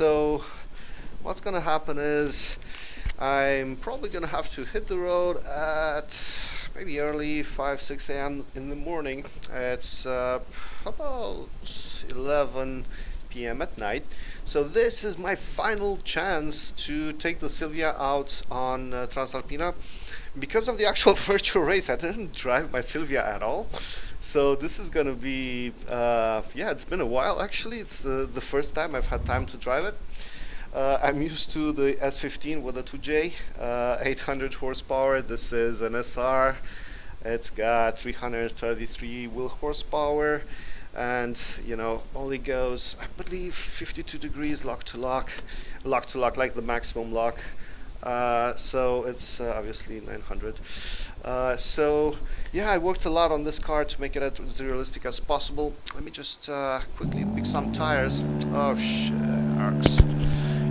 So what's gonna happen is I'm probably gonna have to hit the road at maybe early 5-6 a.m. in the morning. It's about 11 p.m. at night. So this is my final chance to take the Silvia out on Transalpina. Because of the actual virtual race, I didn't drive my Silvia at all. So this is gonna be, yeah, it's been a while actually. It's the first time I've had time to drive it. I'm used to the S14 with a 2J, 800 horsepower. This is an SR. It's got 333 wheel horsepower, and you know, only goes, I believe, 52 degrees lock to lock, like the maximum lock. So it's obviously 900. So yeah, I worked a lot on this car to make it as realistic as possible. Let me just quickly pick some tires. Oh shit, arcs.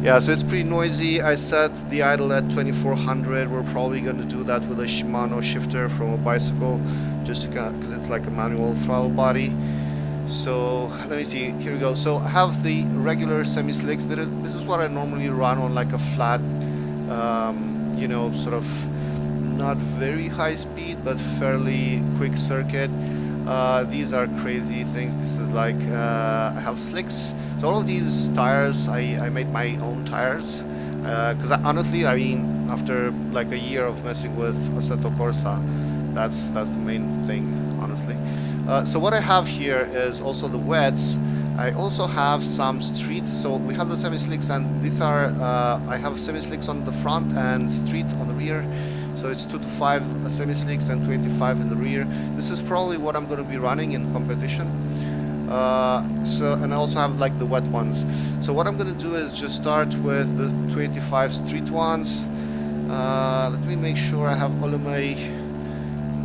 Yeah, so it's pretty noisy. I set the idle at 2400. We're probably going to do that with a Shimano shifter from a bicycle, just because it's like a manual throttle body. So let me see, here we go. So I have the regular semi-slicks. This is what I normally run on, like a flat, you know, sort of not very high speed but fairly quick circuit. These are crazy things. This is like, I have slicks. So all of these tires, I made my own tires. Because honestly, I mean, after like a year of messing with Assetto Corsa, that's the main thing, honestly. So what I have here is also the wets. I also have some street. So we have the semi-slicks, and these are, I have semi-slicks on the front and street on the rear. So it's 2 to 5 semi-slicks and 25 in the rear. This is probably what I'm going to be running in competition. And I also have like the wet ones. So what I'm going to do is just start with the 285 street ones. Let me make sure I have all of my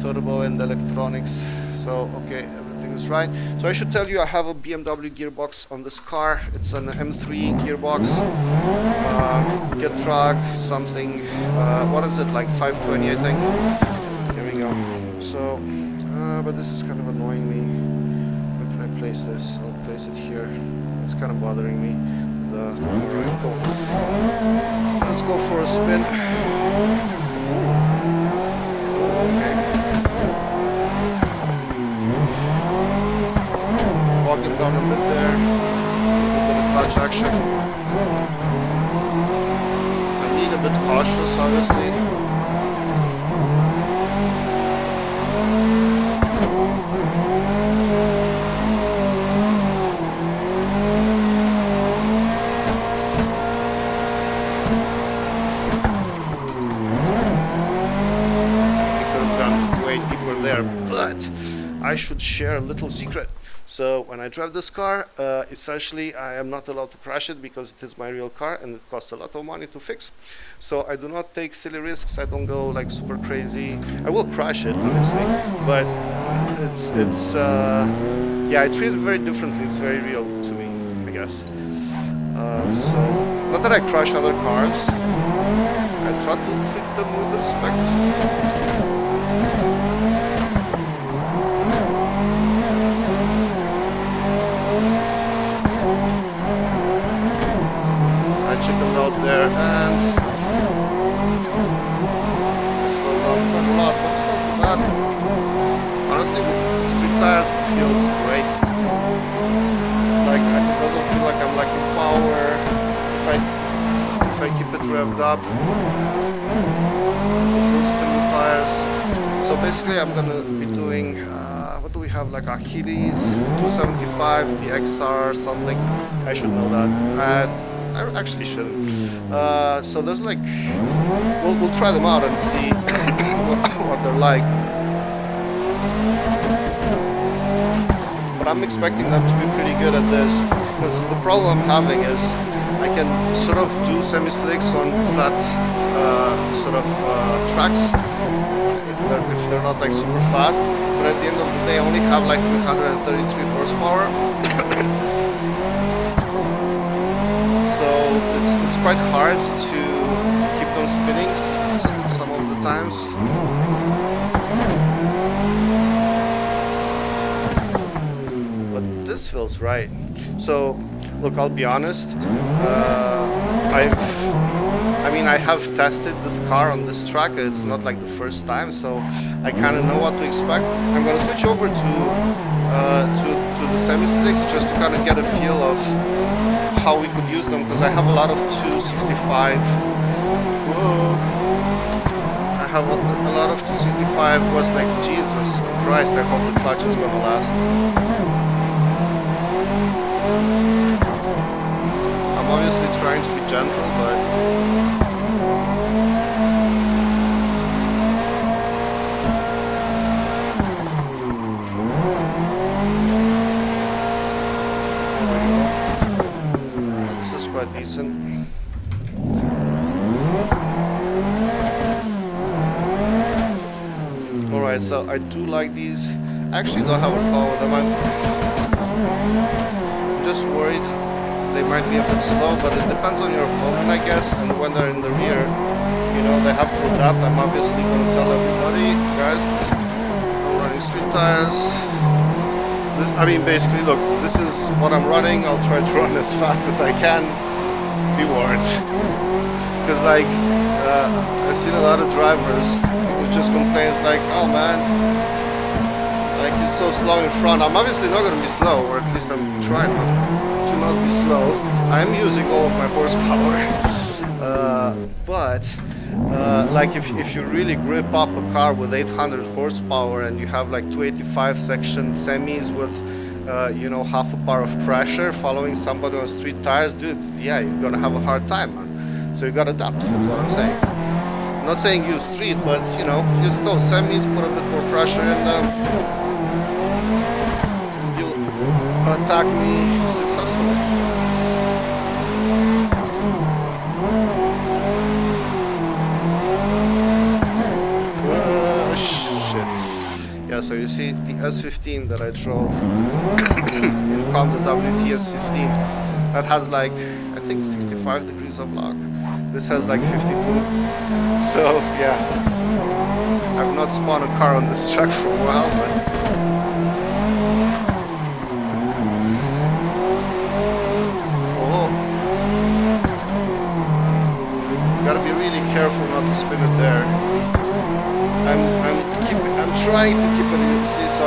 turbo and electronics. So okay, everything is right. So I should tell you I have a BMW gearbox on this car. It's an M3 gearbox. Get track something. What is it, like 520, I think? Here we go. So, but this is kind of annoying me. Where can I place this? I'll place it here. It's kind of bothering me. Alright, cool. Let's go for a spin. Okay. Walking down a bit there. A bit of clutch action. A bit cautious, obviously. I could have gone way deeper there, but I should share a little secret. So when I drive this car, essentially I am not allowed to crash it because it is my real car and it costs a lot of money to fix. So I do not take silly risks. I don't go like super crazy. I will crash it, obviously, but it's yeah, I treat it very differently. It's very real to me, I guess. So not that I crash other cars. I try to treat them with respect. Chickened out there, and I slowed down quite a lot, but it's not too bad. Honestly, with street tires, it feels great. Like, it doesn't feel like I'm lacking power if I keep it revved up. Full spin with tires. So basically, I'm gonna be doing what do we have, like Achilles 275, the XR something. I should know that. I actually shouldn't. So there's like, we'll try them out and see what they're like. But I'm expecting them to be pretty good at this, because the problem I'm having is I can sort of do semi-slicks on flat sort of tracks if they're not like super fast. But at the end of the day, I only have like 333 horsepower. So it's quite hard to keep them spinning some of the times. But this feels right. So Look, I'll be honest. I have tested this car on this track. It's not like the first time, so I kind of know what to expect. I'm gonna switch over to the semi-slicks just to kind of get a feel of how we could use them, because I have a lot of 265. Whoa. I have a lot of 265. Was like, Jesus Christ, I hope the clutch is gonna last. I'm obviously trying to be gentle, but this is quite decent. Alright, so I do like these. I actually don't have a problem with them. I'm just worried they might be a bit slow, but it depends on your opponent, I guess, and when they're in the rear, you know, they have to adapt. I'm obviously going to tell everybody, guys, I'm running street tires. Basically, look, this is what I'm running. I'll try to run as fast as I can. Be warned. Because, like, I've seen a lot of drivers who just complains like, oh man, like he's so slow in front. I'm obviously not going to be slow, or at least I'm trying to not be slow. I'm using all of my horsepower. Like if you really grip up a car with 800 horsepower and you have like 285 section semis with you know, half a bar of pressure following somebody on street tires, dude, yeah, you're gonna have a hard time, man. So you gotta adapt, that's what I'm saying. I'm not saying use street, but you know, use those semis, put a bit more pressure in them. You'll attack me successfully. Yeah, so you see the S14 that I drove in Comp, the WT S14, that has like, I think 65 degrees of lock. This has like 52. So yeah, I've not spun a car on this track for a while, but oh, you gotta be really careful not to spin it there. I'm trying to keep it, you see, so I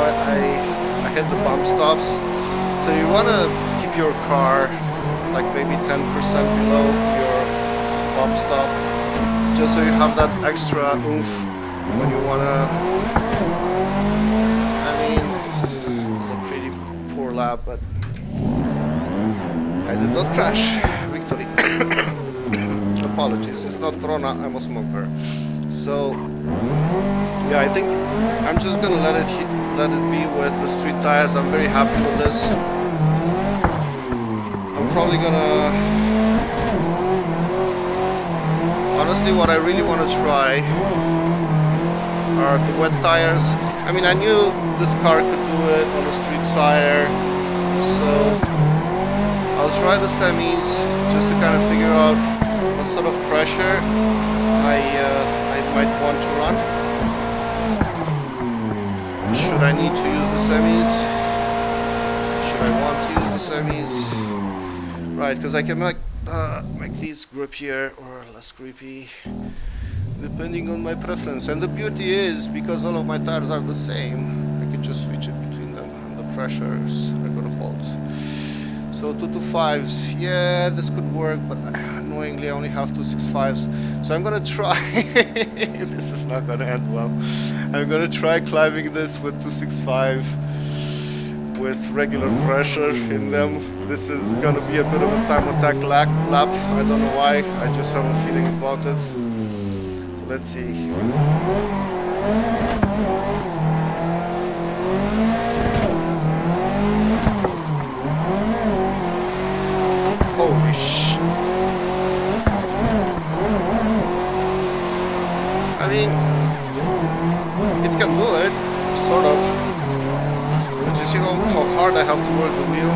hit the bump stops. So you want to keep your car like maybe 10% below your bump stop, just so you have that extra oomph when you want to. I mean, it's a pretty poor lap, but I did not crash. Victory. Apologies, it's not Corona, I'm a smoker. So yeah, I think I'm just gonna let it be with the street tires. I'm very happy with this. I'm probably gonna, honestly, what I really want to try are the wet tires. I mean, I knew this car could do it on a street tire, so I'll try the semis just to kind of figure out what sort of pressure I might want to run. Should I need to use the semis? Should I want to use the semis? Right, because I can make these grippier or less grippy, depending on my preference. And the beauty is, because all of my tires are the same, I can just switch it between them and the pressures are gonna hold. So 225s, yeah, this could work, but annoyingly I only have 265s. So I'm gonna try, this is not gonna end well. I'm gonna try climbing this with 265 with regular pressure in them. This is gonna be a bit of a time attack lap. I don't know why, I just have a feeling about it. So let's see. Holy sh! I mean, it can do it, sort of. But you see how hard I have to work the wheel?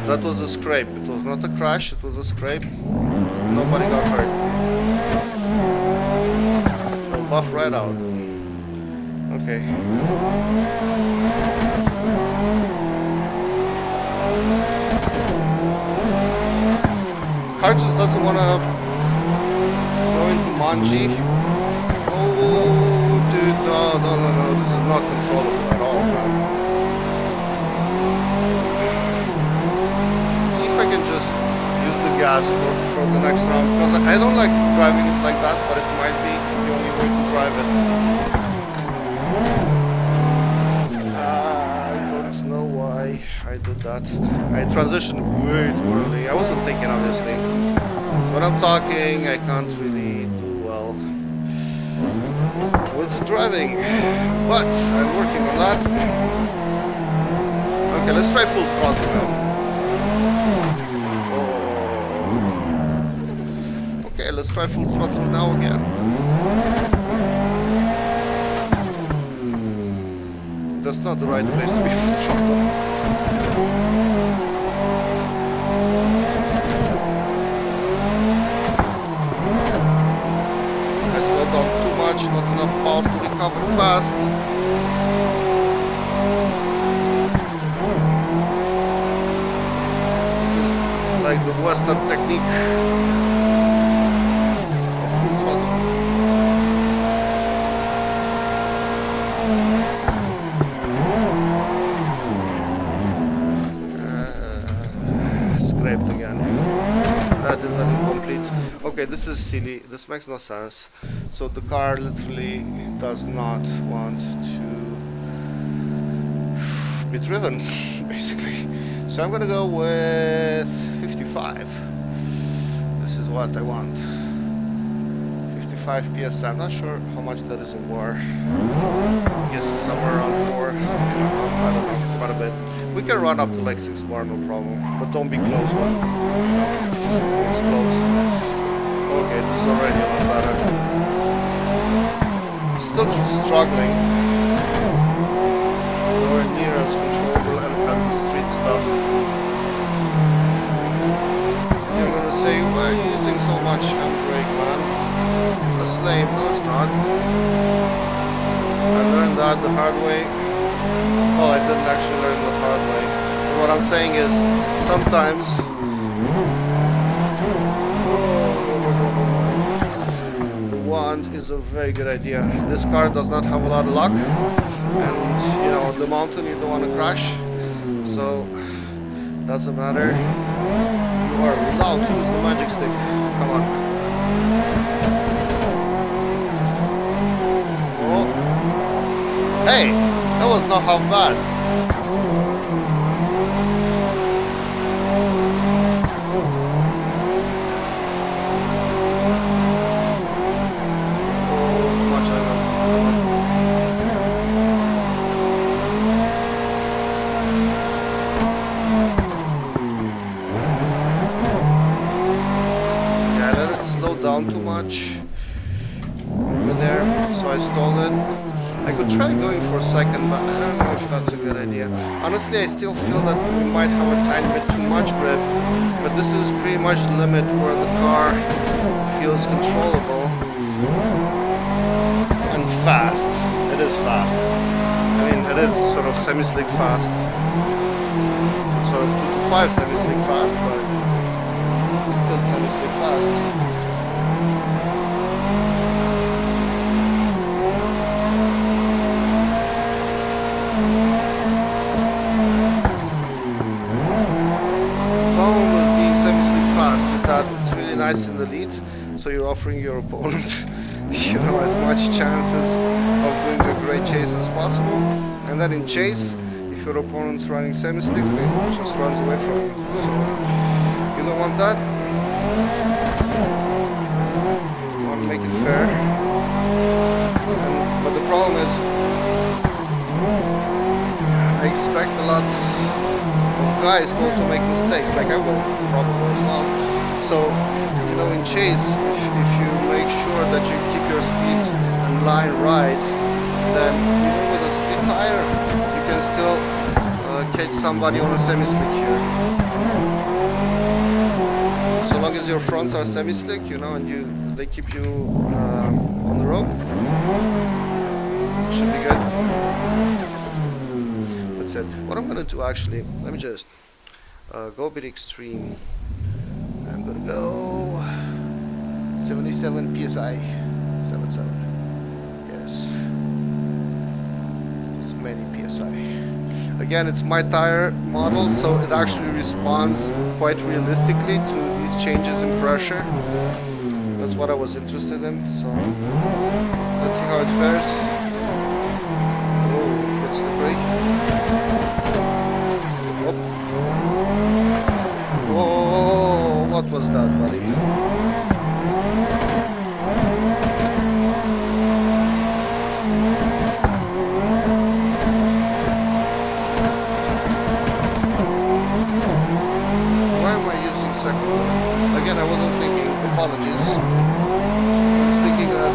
That was a scrape. It was not a crash, it was a scrape. Nobody got hurt. buff right out. Okay. Car just doesn't want to go into manji. Oh, dude, no. This is not controllable at all, man. See if I can just use the gas for the next round, because I don't like driving it like that, but it might be the only way to drive it. I don't know why I did that. I transitioned way too early. I wasn't thinking, obviously. So when I'm talking, I can't really do well with driving, but I'm working on that. Okay, let's try full throttle now. Oh. Okay, let's try full throttle now again. That's not the right place to be full throttle. I slowed down too much, not enough power to recover fast. This is like the Western technique of full throttle. Scraped again. That is an incomplete. Okay, this is silly. This makes no sense. So the car literally does not want to be driven, basically. So I'm gonna go with 55. This is what I want. 55 PS. I'm not sure how much that is in war. I guess it's somewhere around 4. I don't know, quite a bit. We can run up to like 6 bar, no problem. But don't be close when it's close. Okay, this is already a lot better. Still struggling. Nowhere near as controllable as the street stuff. You're gonna say, why are you using so much handbrake, man? That's lame. No, it's not. I learned that the hard way. Oh, I didn't actually learn the hard way. But what I'm saying is, sometimes the wand is a very good idea. This car does not have a lot of luck, and you know, on the mountain you don't want to crash, so doesn't matter. You are allowed to use the magic stick. Come on. Oh. Hey, that was not half bad. Too much over there, so I stalled it. I could try going for a second, but I don't know if that's a good idea. Honestly, I still feel that we might have a tiny bit too much grip, but this is pretty much the limit where the car feels controllable and fast. It is fast. I mean, it is sort of semi-slick fast. It's sort of 2 to 5 semi-slick fast, but it's still semi-slick fast. It's really nice in the lead, so you're offering your opponent, you know, as much chances of doing a great chase as possible. And then in chase, if your opponent's running semi-slicks, they just runs away from you. So you don't want that. You want to make it fair. But the problem is, I expect a lot of guys to also make mistakes, like I will probably as well. So, you know, in chase, if you make sure that you keep your speed and line right, then even with a street tire, you can still catch somebody on a semi-slick here. So long as because your fronts are semi-slick, you know, and they keep you on the road. Should be good. That's it. What I'm gonna do actually, let me just go a bit extreme. I'm gonna go 77 psi. 77. Yes. This many psi. Again, it's my tire model, so it actually responds quite realistically to these changes in pressure. That's what I was interested in, so let's see how it fares. Oh, it's slippery. Oh. Whoa, what was that, buddy? Again, I wasn't thinking, apologies. I was thinking that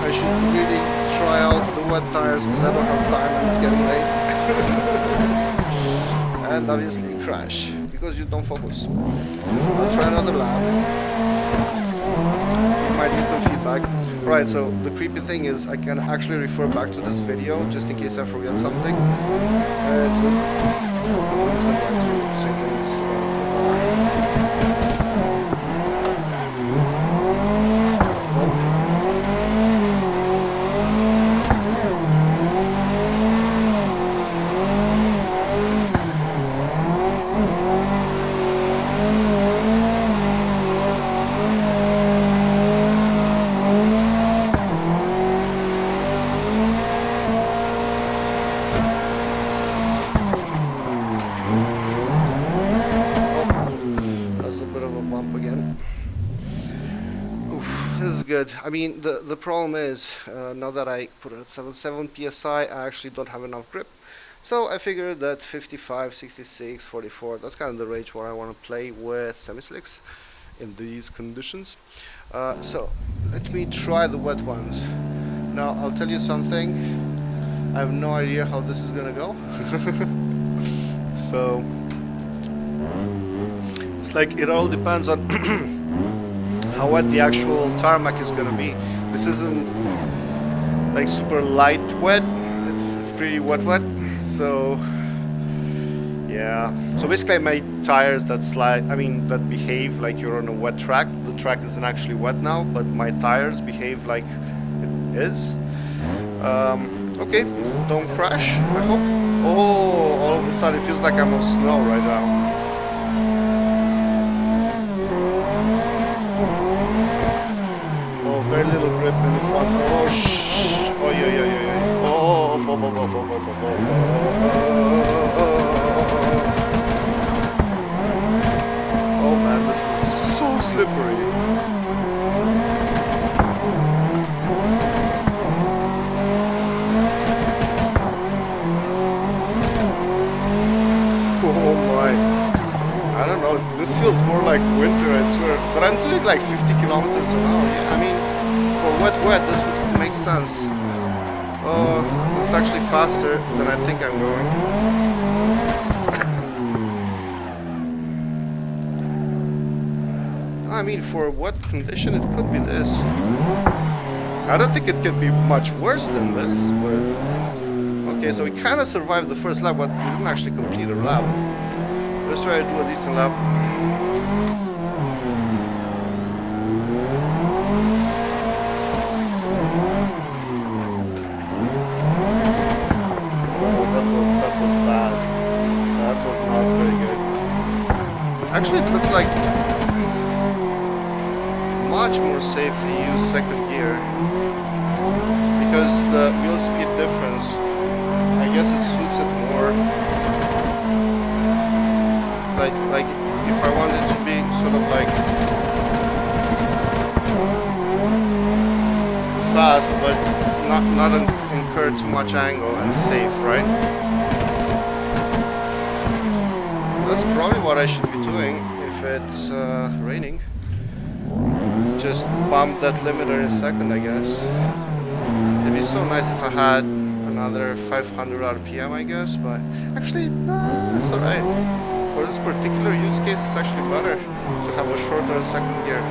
I should really try out the wet tires because I don't have time and it's getting late. And obviously crash because you don't focus. I'll try another lap. You might need some feedback. Right, so the creepy thing is I can actually refer back to this video just in case I forget something. And the reason why to say things about good. I mean, the problem is, now that I put it at 77 psi, I actually don't have enough grip. So I figured that 55, 66, 44, that's kind of the range where I want to play with semi-slicks in these conditions. So let me try the wet ones. Now, I'll tell you something. I have no idea how this is gonna go. So it's like it all depends on how wet the actual tarmac is gonna be. This isn't like super light wet, it's pretty wet. So yeah, so basically I made tires that that behave like you're on a wet track. The track isn't actually wet now, but my tires behave like it is. Okay, don't crash, I hope. Oh, all of a sudden it feels like I'm on snow right now. Very little grip in the front. Oh, shh. Oh, yeah. Oh, oh, man, this is so slippery. Oh, my. I don't know. This feels more like winter, I swear. But I'm doing like 50 kilometers an hour. Yeah, I mean, for wet, this would make sense. Oh, it's actually faster than I think I'm going. I mean, for a wet condition, it could be this. I don't think it could be much worse than this, but... Okay, so we kind of survived the first lap, but we didn't actually complete a lap. Let's try to do a decent lap. Actually, it looked like much more safe to use second gear because the wheel speed difference, I guess it suits it more. Like if I wanted to be sort of like fast, but not incur too much angle and safe, right? That's probably what I should be doing if it's raining. Just bump that limiter in a second, I guess. It'd be so nice if I had another 500 RPM, I guess, but actually, nah, it's alright. For this particular use case, it's actually better. to have a shorter second gear.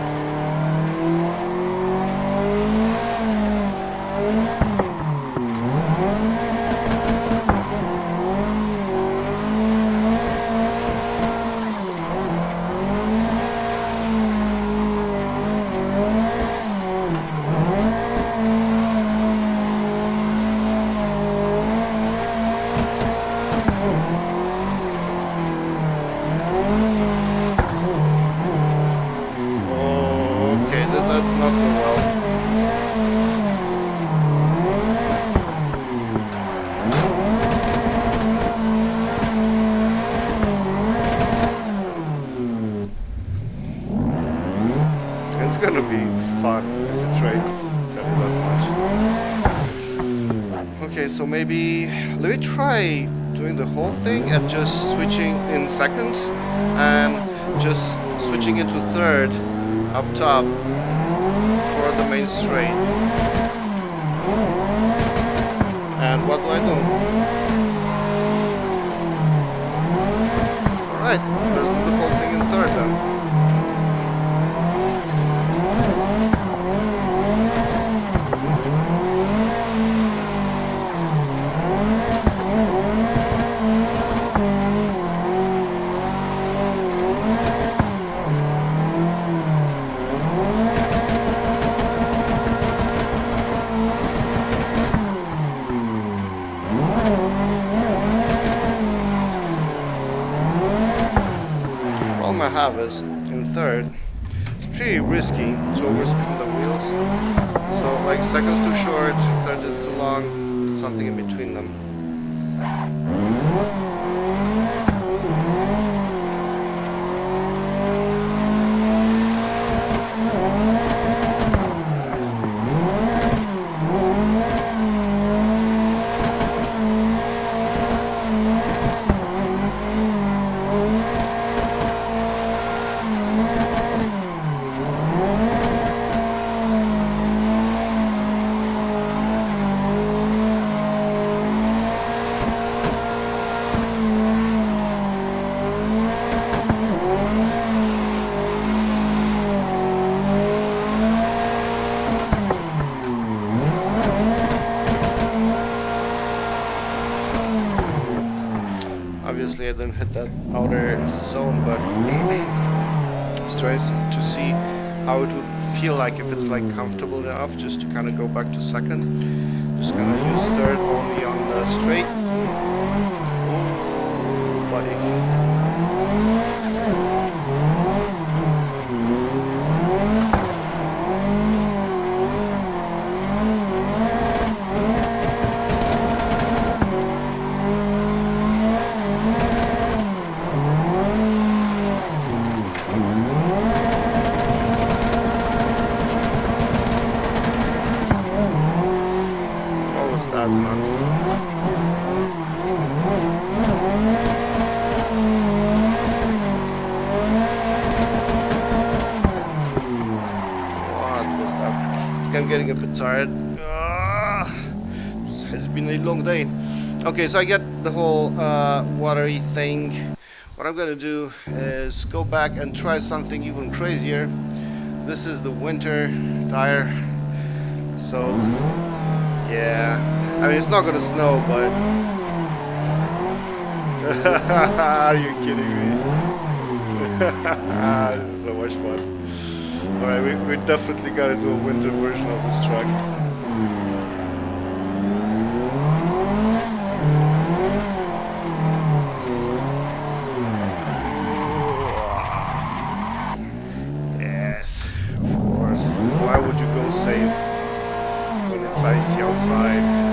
It's gonna be fun if it rains, tell you that much. Okay, so maybe let me try doing the whole thing and just switching in second and just switching into third up top for the main straight. And what do I do? Alright, let's do the whole thing in third then. I have is in third. It's pretty risky to overspin the wheels, so like second's too short, third is too long, something in between them. Obviously I didn't hit that outer zone, but it's trying to see how it would feel like if it's like comfortable enough just to kind of go back to second. Just gonna use third only on the straight. Ooh, buddy. I'm getting a bit tired. It's been a long day. Okay, so I get the whole watery thing. What I'm gonna do is go back and try something even crazier. This is the winter tire. So yeah, I mean it's not gonna snow, but are you kidding me? This is so much fun. Alright, we definitely gotta do a winter version of this truck. Yes, of course. Why would you go safe when it's icy outside?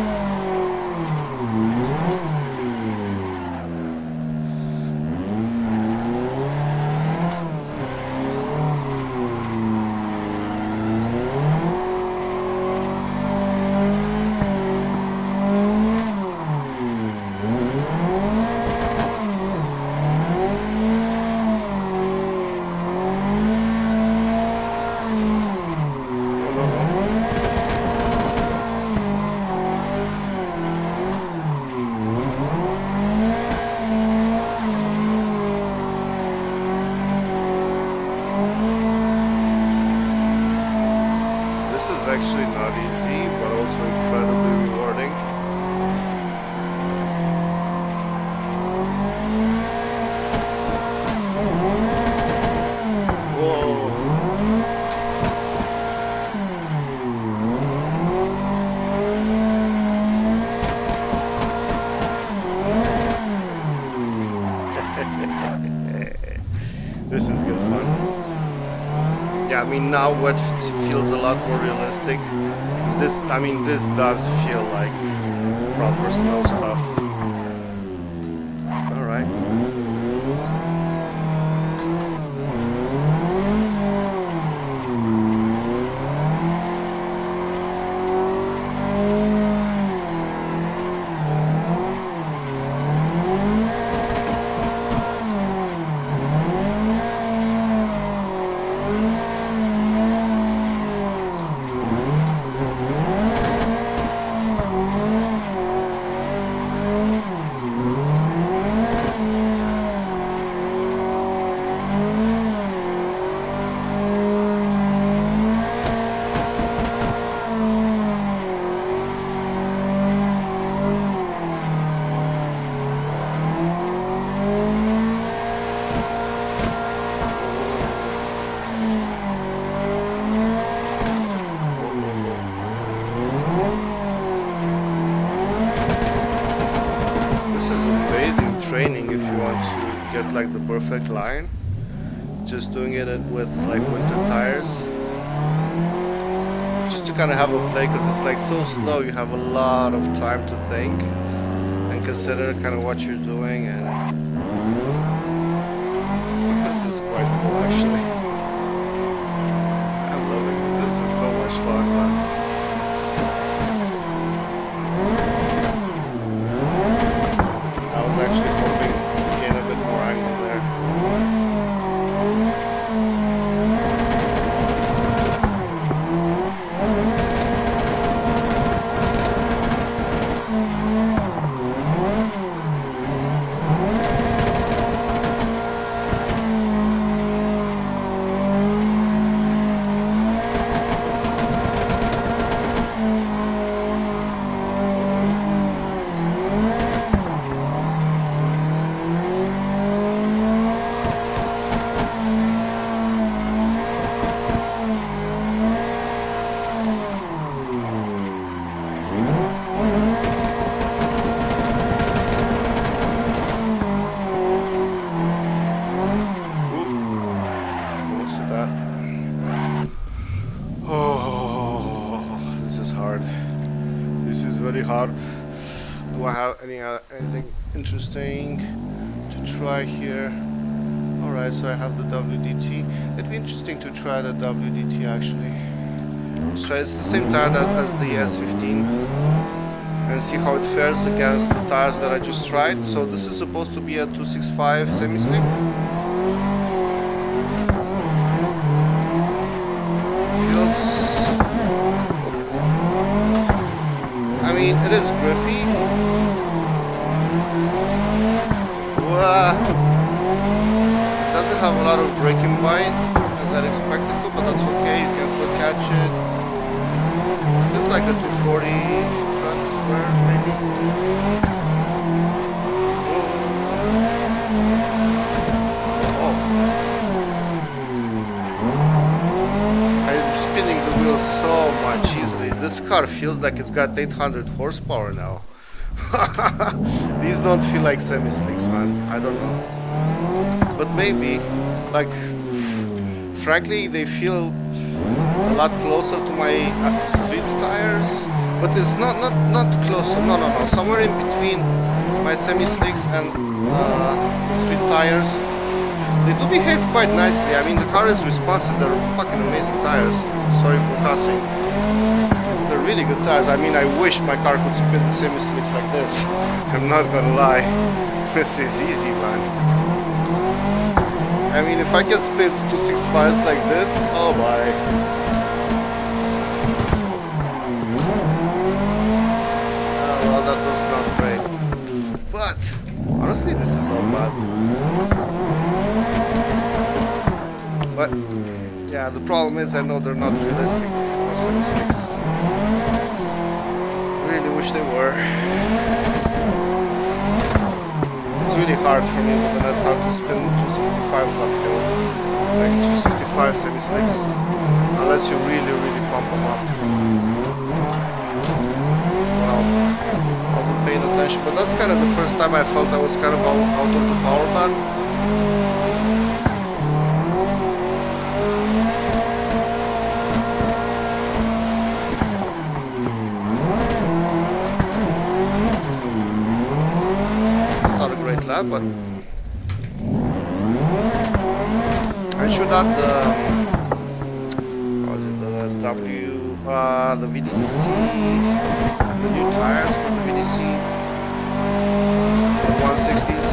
mean, now what feels a lot more realistic is this. I mean, this does feel like proper snow stuff. All right. Training if you want to get like the perfect line, just doing it with like winter tires, just to kind of have a play, because it's like so slow. You have a lot of time to think and consider kind of what you're doing, and this is quite cool actually. I'm loving it. This is so much fun, man. Actually hoping to gain a bit more angle there. Hard. Do I have anything interesting to try here? Alright, so I have the WDT. It'd be interesting to try the WDT actually. So it's the same tire as the S14 and see how it fares against the tires that I just tried. So this is supposed to be a 265 semi-slick. Feels... I mean, it is grippy. Doesn't have a lot of braking bite as I'd expected to, but that's okay. You can still catch it. It's like a 240 truck square, maybe. Oh. I'm spinning the wheels so much easily. This car feels like it's got 800 horsepower now. These don't feel like semi-slicks, man. I don't know. But maybe, like, frankly, they feel a lot closer to my street tires. But it's not closer. No. Somewhere in between my semi-slicks and street tires. They do behave quite nicely. I mean, the car is responsive. They're fucking amazing tires. Sorry for cussing. They're really good tires. I mean, I wish my car could spin the semi-slicks like this. I'm not gonna lie. This is easy, man. I mean, if I can spin 265s like this, oh my. Well, that was not great. But, honestly, this is not bad. But, yeah, the problem is I know they're not realistic for semi-slicks. Really wish they were. It's really hard for me when I start to spin 265s uphill, like 265 semi-slicks, unless you really pump them up. Well, I wasn't paying attention, but that's kind of the first time I felt I was kind of out of the power band. that, but I should add the VDC, the new tires for the VDC, the 160s.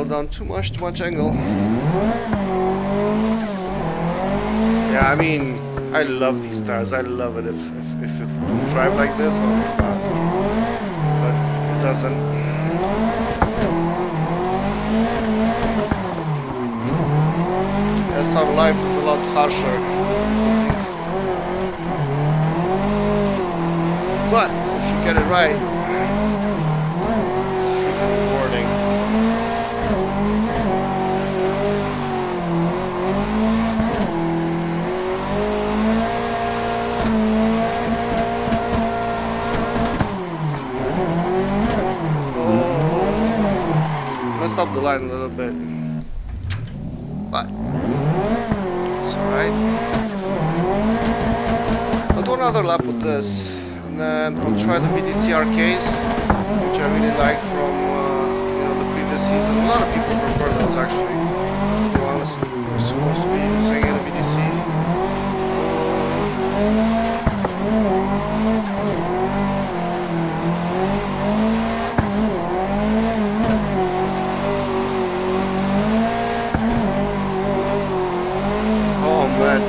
Down too much angle. Yeah, I mean, I love these tires. I love it if it drive like this. Oh my god! But it doesn't. Yes, our life is a lot harsher. But if you get it right, it's freaking rewarding. Up the line a little bit, but it's alright. I'll do another lap with this, and then I'll try the VDC RKs, which I really like from the previous season. A lot of people prefer those actually. The ones we're supposed to be using in the VDC.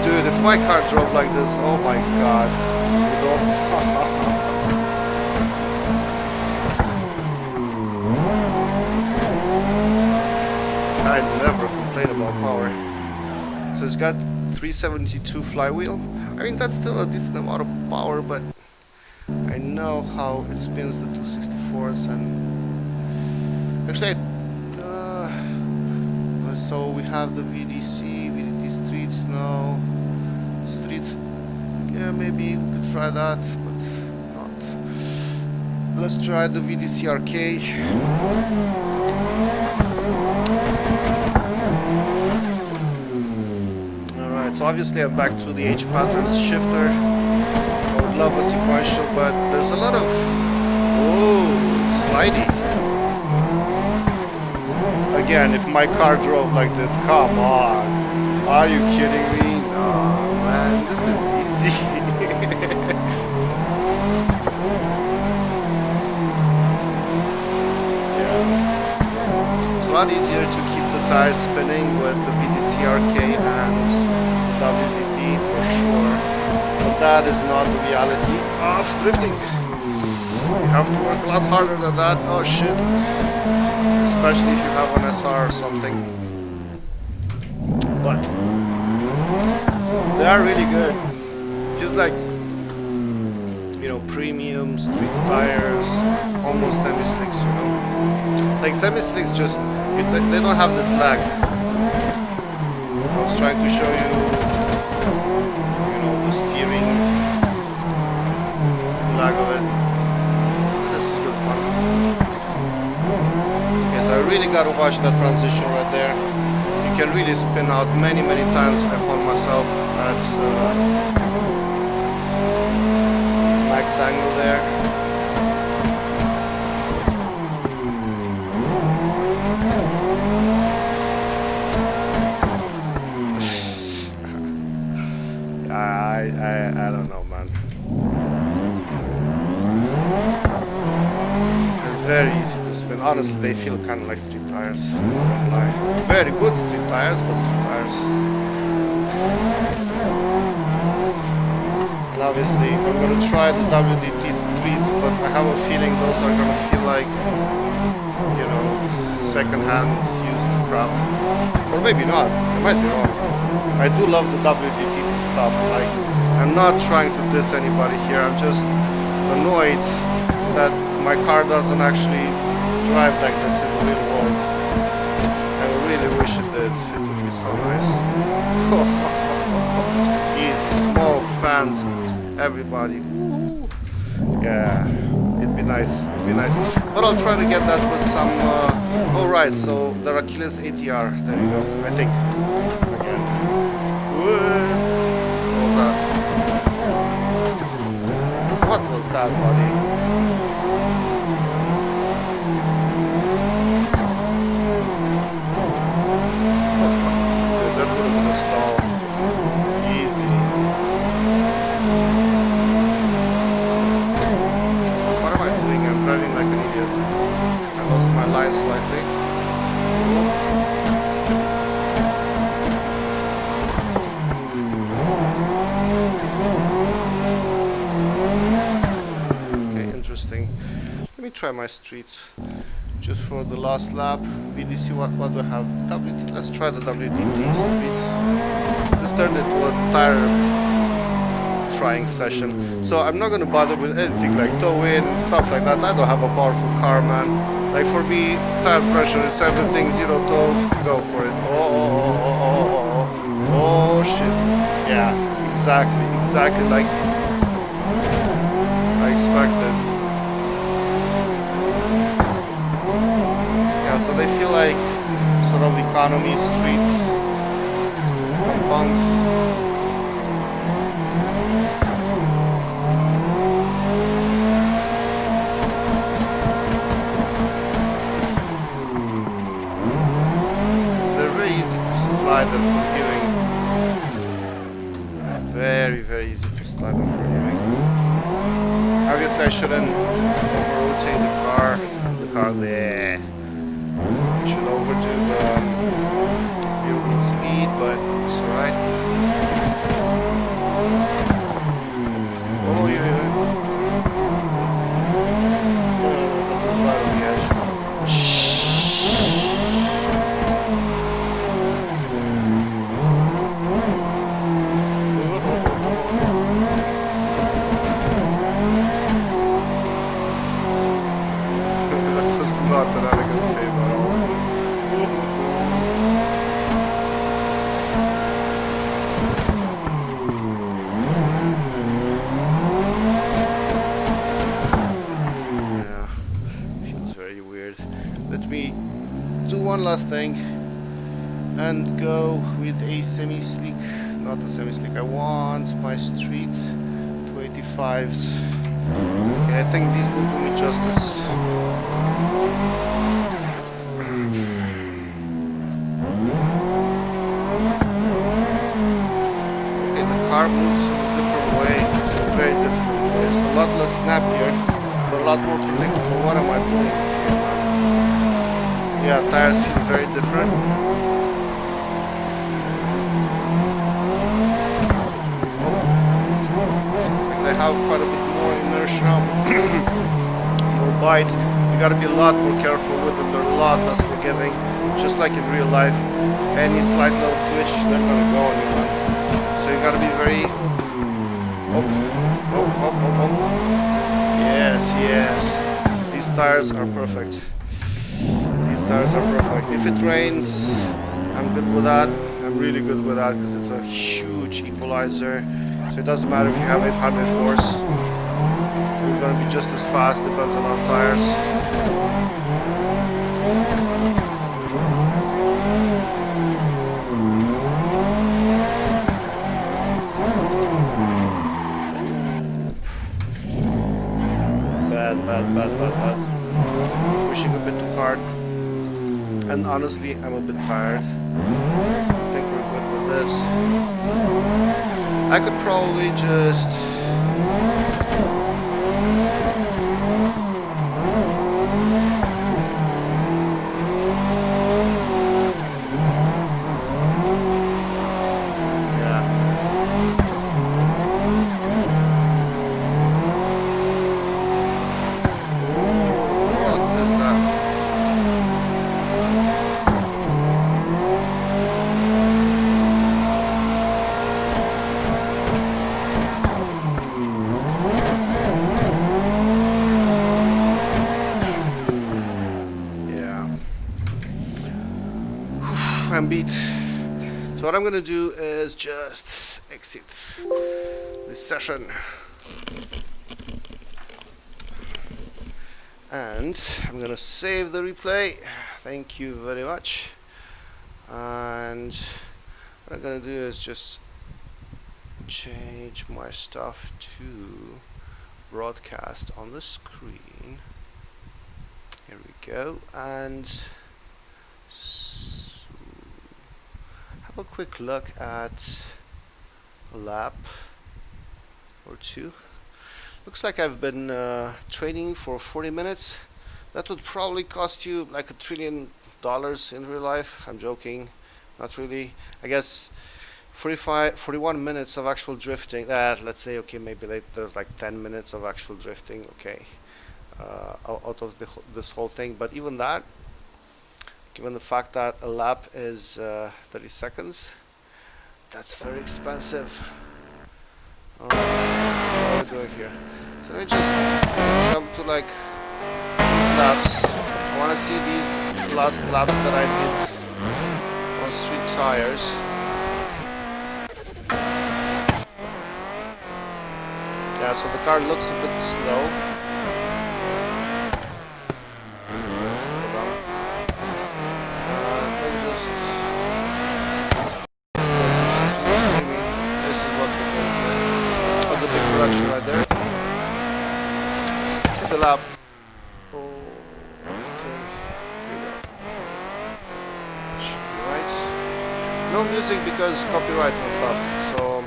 Dude, if my car drove like this, oh my god. I'd never complain about power. So it's got 372 flywheel. I mean, that's still a decent amount of power, but I know how it spins the 264s. And actually, so we have the VDC streets now. Street, yeah, maybe we could try that, but not. Let's try the VDC RK. Alright, so obviously I'm back to the H patterns shifter. I would love a sequential, but there's a lot of slidey. Again, if my car drove like this, come on. Are you kidding me? No, man, this is easy. Yeah. It's a lot easier to keep the tires spinning with the VDC RK and WDT for sure. But that is not the reality of drifting. You have to work a lot harder than that. Oh shit. Especially if you have an SR or something. But they are really good. Feels like, premium street tires, almost semi-slicks, Like semi-slicks just, they don't have this lag. I was trying to show you, the steering lag of it. This is good fun. Okay, so I really gotta watch that transition right there. You can really spin out many times. I found myself at max angle there. I don't know, man. They're very easy to spin. Honestly, they feel kind of like street tires. Very good street tires, but street tires. And obviously, I'm going to try the WDT Street, but I have a feeling those are going to feel like, second-hand used crap. Or maybe not. I might be wrong. I do love the WDT stuff. Like, I'm not trying to diss anybody here. I'm just annoyed that my car doesn't actually drive like this in the real world. I really wish it did. It would be so nice. Easy smoke, fans, everybody. Woo. Yeah, it'd be nice. It'd be nice. But I'll try to get that with some. Oh right, so the Achilles ATR. There you go. I think. Again. Hold that. What was that, buddy? That would have been a stall. Easy. What am I doing? I'm driving like an idiot. I lost my line slightly. Okay, interesting. Let me try my streets. Just for the last lap. VDC, what do I have? Let's try the WDT street. This turned into a tire trying session. So I'm not gonna bother with anything like tow in and stuff like that. I don't have a powerful car, man. Like for me, tire pressure is everything, zero tow, go for it. Oh shit. Yeah, exactly like I expected. So they feel like sort of economy streets. Bunk. They're very easy to slide and forgiving. Very easy to slide and forgiving. Obviously I shouldn't over-rotate the car there. Should overdo the vehicle speed, but it's alright. Oh yeah. That was right on the edge. That was not an elegant save at all. One last thing and go with a semi-slick, not a semi-slick. I want my street 285s. Okay, I think these will do me justice. Okay, the car moves in a different way, very different way. It's a lot less snappier, but a lot more predictable. What am I doing? Yeah, tires feel very different. And they have quite a bit more inertia, more bite. You gotta be a lot more careful with them. They're a lot less forgiving, just like in real life. Any slight little twitch, they're gonna go on you, man. So you gotta be very. Yes. These tires are perfect. Tires are perfect. If it rains, I'm good with that. I'm really good with that because it's a huge equalizer. So it doesn't matter if you have 800 horse. You're gonna be just as fast, depends on our tires. Bad. Pushing a bit too hard. And honestly, I'm a bit tired. I think we're good with this. I could probably just... beat. So what I'm gonna do is just exit this session. And I'm gonna save the replay. Thank you very much. And what I'm gonna do is just change my stuff to broadcast on the screen. Here we go. And so have a quick look at a lap or two. Looks like I've been training for 40 minutes. That would probably cost you like $1 trillion in real life. I'm joking, not really. I guess 41 minutes of actual drifting. Let's say, okay, maybe there's like 10 minutes of actual drifting, okay, out of this whole thing. But even that, given the fact that a lap is 30 seconds, that's very expensive. What are we doing here? So let me just jump to like these laps. I want to see these last laps that I did on street tires. Yeah, so the car looks a bit slow. Let me just this is what we're doing here. Oh, the big correction right there. See the lap. Oh, okay. Here we go. Should be right. No music because copyrights and stuff. So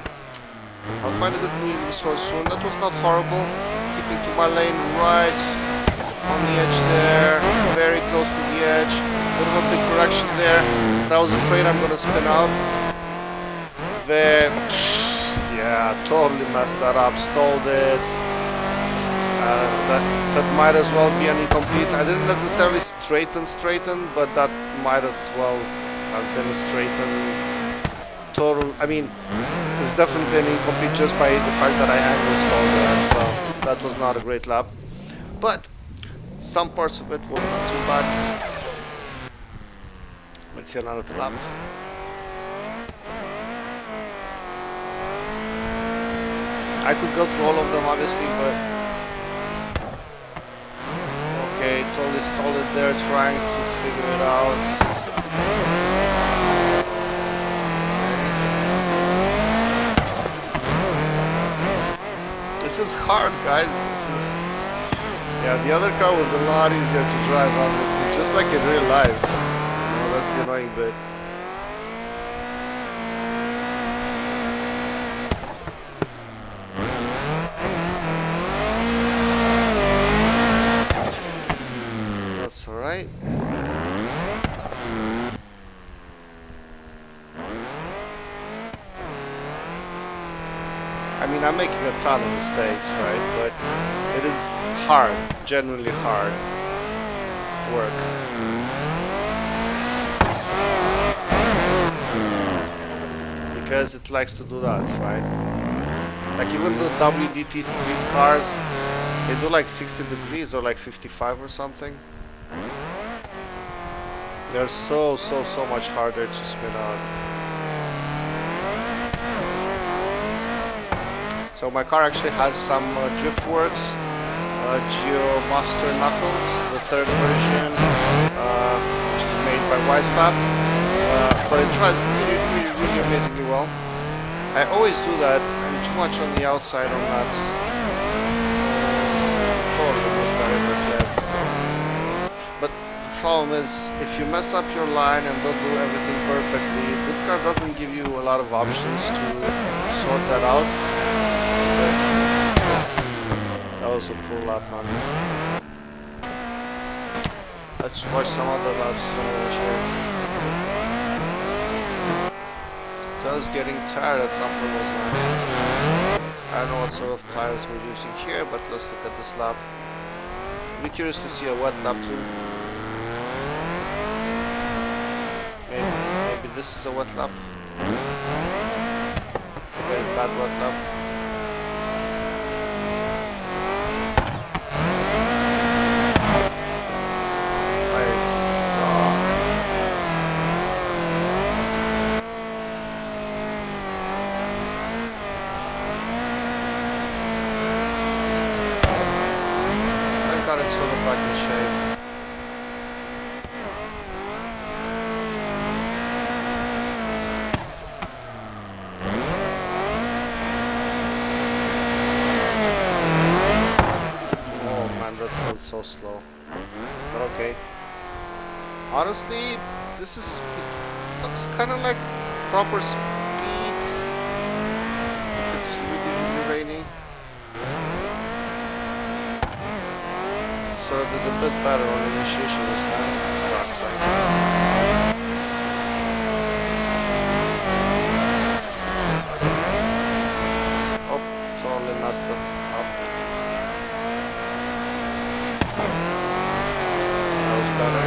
I'll find a good music source soon. That was not horrible. Keeping to my lane right on the edge there. Very close to the edge. Bit of a big correction there. But I was afraid I'm gonna spin out. Yeah, totally messed that up. Stalled it. That might as well be an incomplete. I didn't necessarily straighten, but that might as well have been a straighten. Total, I mean, it's definitely an incomplete just by the fact that I angle stalled there, so that was not a great lap. But some parts of it were not too bad. Let's see another lap. I could go through all of them obviously, but okay, totally stalled it there trying to figure it out. This is hard, guys. This is... Yeah, the other car was a lot easier to drive, obviously, just like in real life. You know, that's the annoying bit. That's alright. I mean, I'm making a ton of mistakes, right? But it is hard, genuinely hard work. Because it likes to do that, right? Like even the WDT street cars, they do like 60 degrees or like 55 or something. They're so much harder to spin out. So my car actually has some DriftWorks GeoMaster knuckles, the third version, which is made by Wisefab, but it drives really amazingly well. I always do that. I'm too much on the outside on that. Totally missed that ever clip. But the problem is, if you mess up your line and don't do everything perfectly, this car doesn't give you a lot of options to sort that out. That was a cool lap, man. Let's watch some other laps here. So I was getting tired at some point, wasn't I? I don't know what sort of tires we're using here, but let's look at this lap. I'd be curious to see a wet lap too. Maybe this is a wet lap. A very bad wet lap. got it sort of back in shape. Oh man, that felt so slow. But okay. Honestly, this looks kind of like proper speed if it's really rainy. So did a bit better on initiation this time. Oh, totally messed it up. That was better.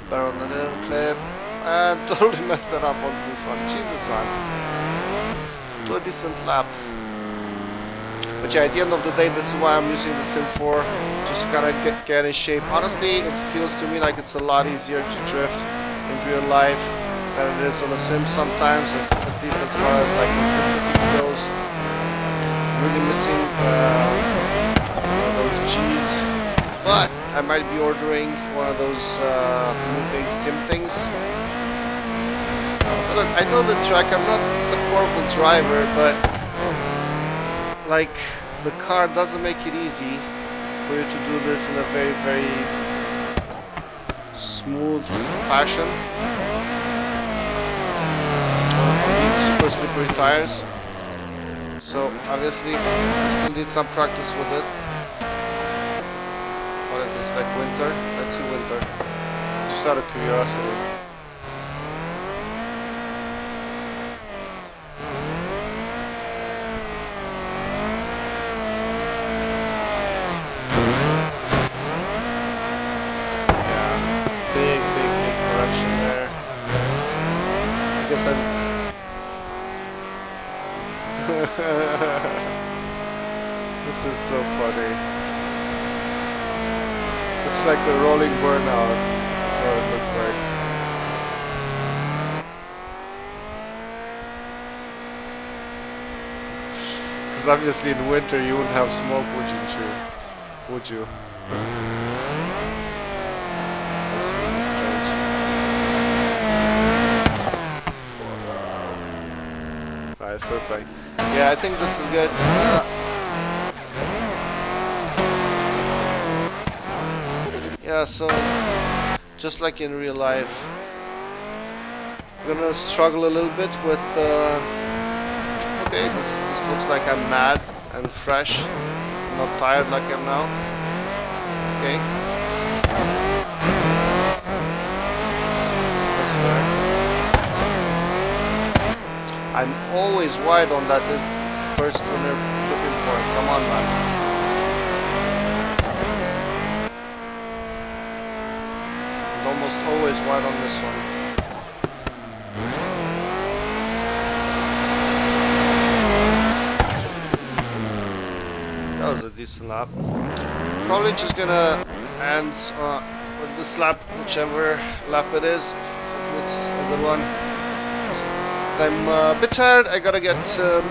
Better on the little clip. And totally messed it up on this one. Jesus, man. Do a decent lap. But yeah, at the end of the day, this is why I'm using the Sim 4, just to kind of get in shape. Honestly, it feels to me like it's a lot easier to drift in real life than it is on a Sim sometimes, at least as far as like consistency goes. Really missing those G's. But I might be ordering one of those moving Sim things. So look, I know the track, I'm not a horrible driver, but like, the car doesn't make it easy for you to do this in a very, very smooth fashion on these super slippery tires. So obviously, I still need some practice with it. What is this, like winter? Let's see winter. Just out of curiosity. This is so funny. Looks like a rolling burnout. That's what it looks like. Because obviously in winter you wouldn't have smoke, would you? That's really strange. Right, perfect. Yeah, I think this is good. Yeah, so just like in real life, I'm gonna struggle a little bit with okay, this looks like I'm mad and fresh, not tired like I'm now. Okay. That's fair. I'm always wide on that first inner flipping point. Come on, man. Almost always wide on this one. That was a decent lap. Probably just gonna end with this lap, whichever lap it is. Hopefully it's a good one. I'm a bit tired. I gotta get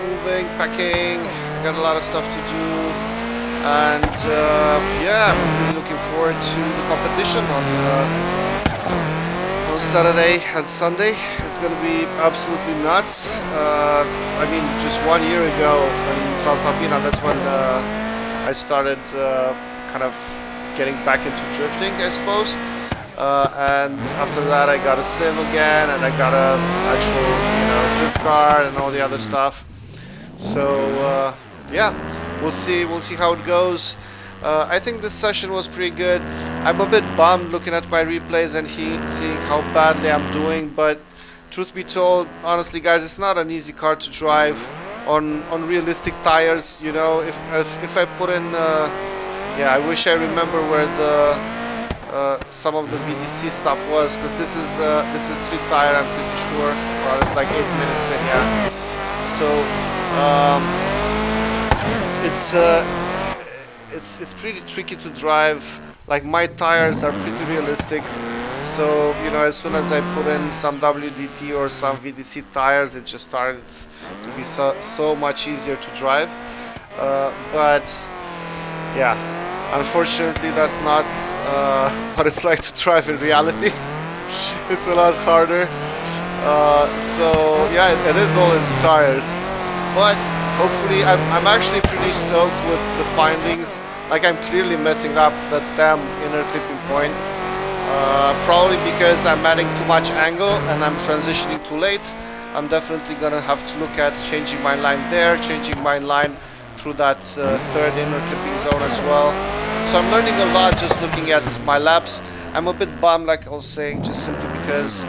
moving, packing. I got a lot of stuff to do. And yeah, I'm really looking forward to the competition on Saturday and Sunday. It's gonna be absolutely nuts. I mean, just 1 year ago in Transalpina, that's when I started kind of getting back into drifting, I suppose. And after that, I got a sim again, and I got a actual, drift car and all the other stuff. So yeah, we'll see how it goes. I think this session was pretty good. I'm a bit bummed looking at my replays and seeing how badly I'm doing, but truth be told, honestly guys, it's not an easy car to drive on realistic tires. You know, if I put in yeah, I wish I remember where the some of the VDC stuff was, because this is street tire, I'm pretty sure, or it's like 8 minutes in, yeah. So it's pretty tricky to drive. Like, my tires are pretty realistic, so as soon as I put in some WDT or some VDC tires, it just started to be so much easier to drive. but yeah, unfortunately that's not what it's like to drive in reality. It's a lot harder. So yeah, it is all in the tires, but hopefully I'm actually pretty stoked with the findings. Like, I'm clearly messing up that damn inner clipping point, probably because I'm adding too much angle and I'm transitioning too late. I'm definitely gonna have to look at changing my line there, changing my line through that third inner clipping zone as well. So I'm learning a lot just looking at my laps. I'm a bit bummed, like I was saying, just simply because,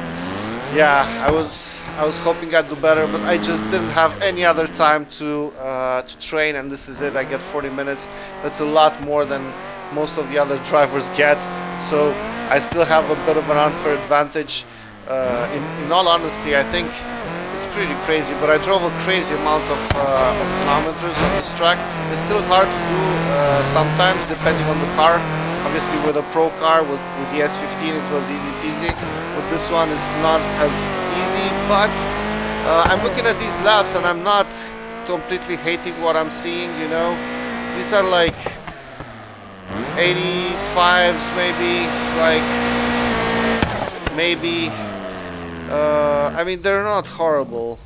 yeah, I was hoping I'd do better, but I just didn't have any other time to train, and this is it. I get 40 minutes. That's a lot more than most of the other drivers get. So I still have a bit of an unfair advantage. In all honesty, I think it's pretty crazy, but I drove a crazy amount of kilometers on this track. It's still hard to do sometimes, depending on the car. Obviously, with a pro car, with the S14, it was easy peasy. With this one, it's not as easy, but I'm looking at these laps and I'm not completely hating what I'm seeing, you know. These are like 85s, maybe. I mean, they're not horrible.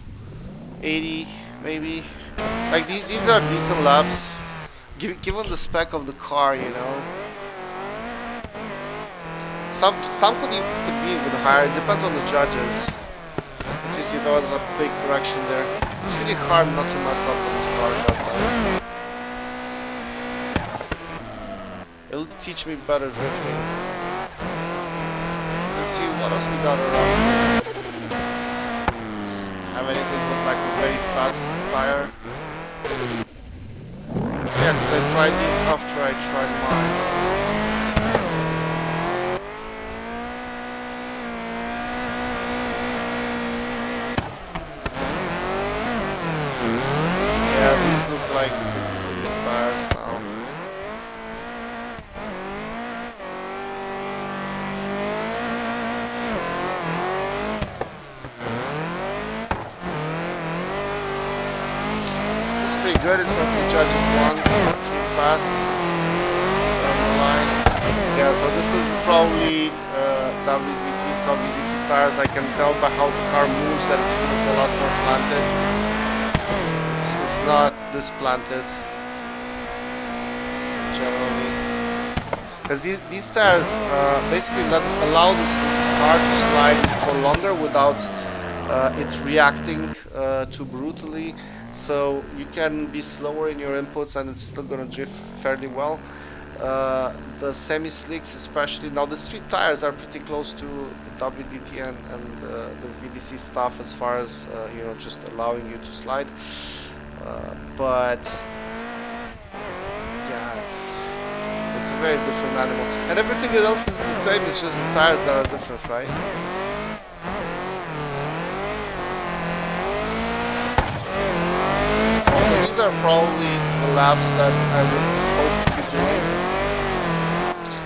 80, maybe. Like, these are decent laps, given the spec of the car, you know. Some could be even higher. It depends on the judges. But you see, there was a big correction there. It's really hard not to mess up on this car that time. It'll teach me better drifting. Let's see what else we got around. Have anything with like a very fast tire? Yeah, because I tried these after I tried mine. Yeah, these look like pretty serious tires now. It's pretty good. It's not the judges want too fast down the line. Yeah, so this is probably WVT, some VDC tires. I can tell by how the car moves that it feels a lot more planted. It's not this planted generally, because these tires basically allow this car to slide for longer without it reacting too brutally. So you can be slower in your inputs and it's still gonna drift fairly well. The semi-slicks especially, now the street tires are pretty close to the WDT and the VDC stuff as far as you know, just allowing you to slide. But yeah, it's a very different animal, and everything else is the same. It's just the tires that are different, right? So these are probably the laps that I would hope to be doing.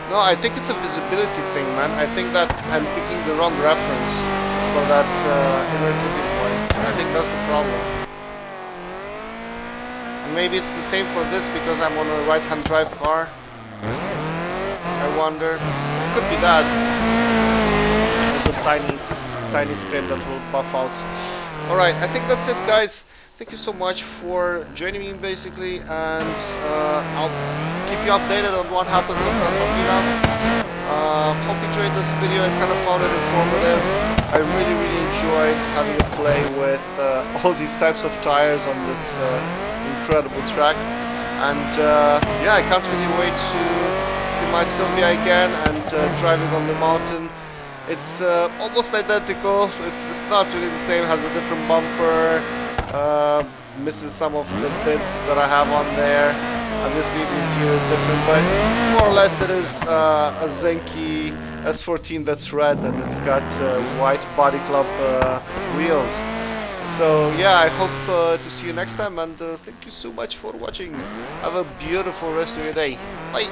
No, I think it's a visibility thing, man. I think that I'm picking the wrong reference for that inner clipping point. I think that's the problem. Maybe it's the same for this because I'm on a right-hand drive car. I wonder. It could be that. There's a tiny screen that will buff out. Alright, I think that's it, guys. Thank you so much for joining me, basically, and I'll keep you updated on what happens on Transalpina. Hope you enjoyed this video and kind of found it informative. I really enjoyed having a play with all these types of tires on this incredible track, and yeah, I can't really wait to see my Silvia again and driving on the mountain. It's almost identical. It's not really the same. It has a different bumper, misses some of the bits that I have on there. Obviously the interior is different, but more or less it is a Zenki S14 that's red and it's got white body club wheels. So yeah, I hope to see you next time, and thank you so much for watching. Have a beautiful rest of your day. Bye!